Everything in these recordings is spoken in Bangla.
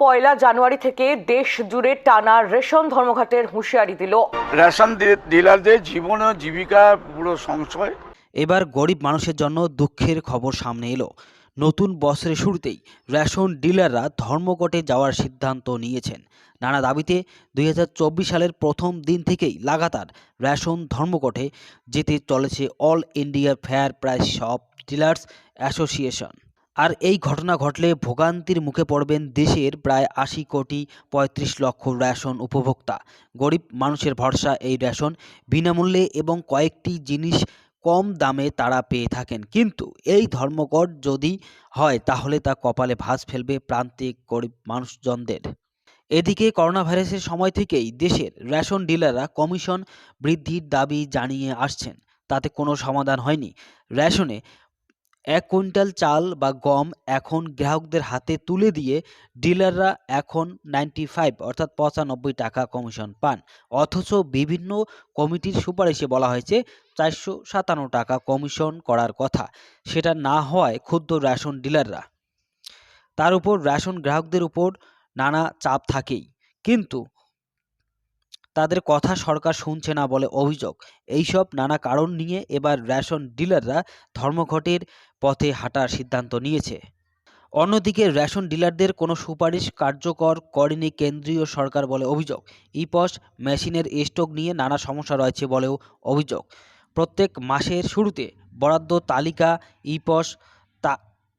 পয়লা জানুয়ারি থেকে দেশ জুড়ে টানা রেশন ধর্মঘটের হুঁশিয়ারি দিল রেশন ডিলারদের জীবন ও জীবিকা পুরো সংশয়। এবার গরিব মানুষের জন্য দুঃখের খবর সামনে এলো। নতুন বছরের শুরুতেই রেশন ডিলাররা ধর্মঘটে যাওয়ার সিদ্ধান্ত নিয়েছেন। নানা দাবিতে 2024 সালের প্রথম দিন থেকেই লাগাতার রেশন ধর্মঘটে যেতে চলেছে All India Fair Price Shop Dealers Association. আর এই ঘটনা ঘটলে ভোগান্তির মুখে পড়বেন দেশের প্রায় 80 কোটি 35 লক্ষ রেশন উপভোক্তা। গরিব মানুষের ভরসা এই রেশন, বিনামূল্যে এবং কয়েকটি জিনিস কম দামে তারা পেয়ে থাকেন। কিন্তু এই ধর্মঘট যদি হয় তাহলে তা কপালে ভাঁজ ফেলবে প্রান্তিক গরিব মানুষজনদের। এদিকে করোনা ভাইরাসের সময় থেকেই দেশের রেশন ডিলাররা কমিশন বৃদ্ধির দাবি জানিয়ে আসছেন, তাতে কোনো সমাধান হয়নি। রেশনে 1 কুইন্টাল চাল বা গম এখন গ্রাহকদের হাতে তুলে দিয়ে ডিলাররা এখন 95 অর্থাৎ 95 টাকা কমিশন পান। অথচ বিভিন্ন কমিটির সুপারিশে বলা হয়েছে 457 টাকা কমিশন করার কথা। সেটা না হওয়ায় ক্ষুব্ধ রেশন ডিলাররা। তার উপর রেশন গ্রাহকদের উপর নানা চাপ থাকেই, কিন্তু তাদের কথা সরকার শুনছে না বলে অভিযোগ। এইসব নানা কারণ নিয়ে এবার রেশন ডিলাররা ধর্মঘটের পথে হাঁটার সিদ্ধান্ত নিয়েছে। অন্যদিকে রেশন ডিলারদের কোনো সুপারিশ কার্যকর করেনি কেন্দ্রীয় সরকার বলে অভিযোগ। ইপস মেশিনের স্টক নিয়ে নানা সমস্যা রয়েছে বলেও অভিযোগ। প্রত্যেক মাসের শুরুতে বরাদ্দ তালিকা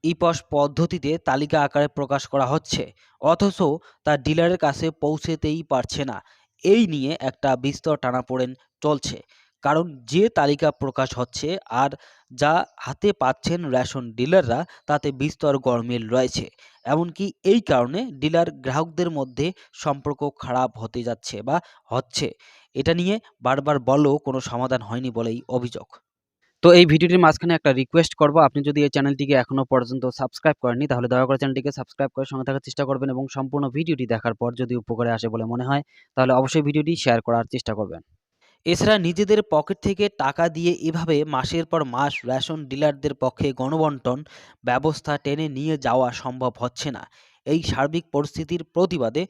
ইপস পদ্ধতিতে তালিকা আকারে প্রকাশ করা হচ্ছে, অথচ তা ডিলারের কাছে পৌঁছেতেই পারছে না। এই নিয়ে একটা বিস্তর টানাপোড়েন চলছে, কারণ যে তালিকা প্রকাশ হচ্ছে আর যা হাতে পাচ্ছেন রেশন ডিলাররা তাতে বিস্তর গরমিল রয়েছে। এমনকি এই কারণে ডিলার গ্রাহকদের মধ্যে সম্পর্ক খারাপ হতে যাচ্ছে বা হচ্ছে। এটা নিয়ে বারবার বলেও কোনো সমাধান হয়নি বলেই অভিযোগ। তো এই ভিডিওটির মাঝখানে একটা রিকোয়েস্ট করব, আপনি যদি এই চ্যানেলটিকে এখনো পর্যন্ত সাবস্ক্রাইব করেননি তাহলে দয়া করে চ্যানেলটিকে সাবস্ক্রাইব করে সঙ্গে থাকার চেষ্টা করবেন এবং সম্পূর্ণ ভিডিওটি দেখার পর যদি উপকারে আসে বলে মনে হয় তাহলে অবশ্যই ভিডিওটি শেয়ার করার চেষ্টা করবেন। এছাড়া নিজেদের পকেট থেকে টাকা দিয়ে এভাবে মাসের পর মাস রেশন ডিলারদের পক্ষে গণবণ্টন ব্যবস্থা টেনে নিয়ে যাওয়া সম্ভব হচ্ছে না। এই সার্বিক পরিস্থিতির প্রতিবাদে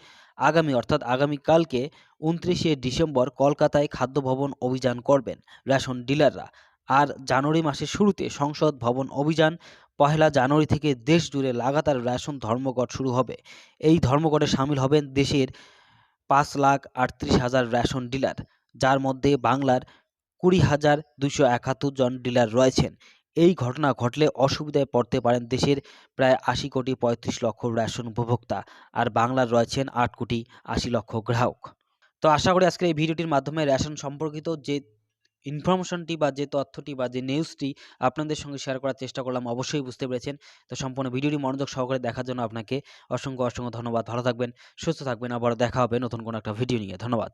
আগামীকালকে 29শে ডিসেম্বর কলকাতায় খাদ্য ভবন অভিযান করবেন রেশন ডিলাররা। আর জানুয়ারি মাসের শুরুতে সংসদ ভবন অভিযান। 1 জানুয়ারি থেকে দেশ জুড়ে লাগাতার রেশন ধর্মঘট শুরু হবে। এই ধর্মঘটে সামিল হবেন দেশের 5,38,000 রেশন ডিলার, যার মধ্যে বাংলার 20,271 জন ডিলার রয়েছেন। এই ঘটনা ঘটলে অসুবিধায় পড়তে পারেন দেশের প্রায় 80 কোটি 35 লক্ষ রেশন উপভোক্তা, আর বাংলার রয়েছেন 8 কোটি 80 লক্ষ গ্রাহক। তো আশা করি আজকের এই ভিডিওটির মাধ্যমে রেশন সম্পর্কিত যে ইনফরমেশনটি বা যে তথ্যটি বা যে নিউজটি আপনাদের সঙ্গে শেয়ার করার চেষ্টা করলাম অবশ্যই বুঝতে পেরেছেন। তো সম্পূর্ণ ভিডিওটি মনোযোগ সহকারে দেখার জন্য আপনাকে অসংখ্য ধন্যবাদ। ভালো থাকবেন, সুস্থ থাকবেন, আবারও দেখা হবে নতুন কোনো একটা ভিডিও নিয়ে। ধন্যবাদ।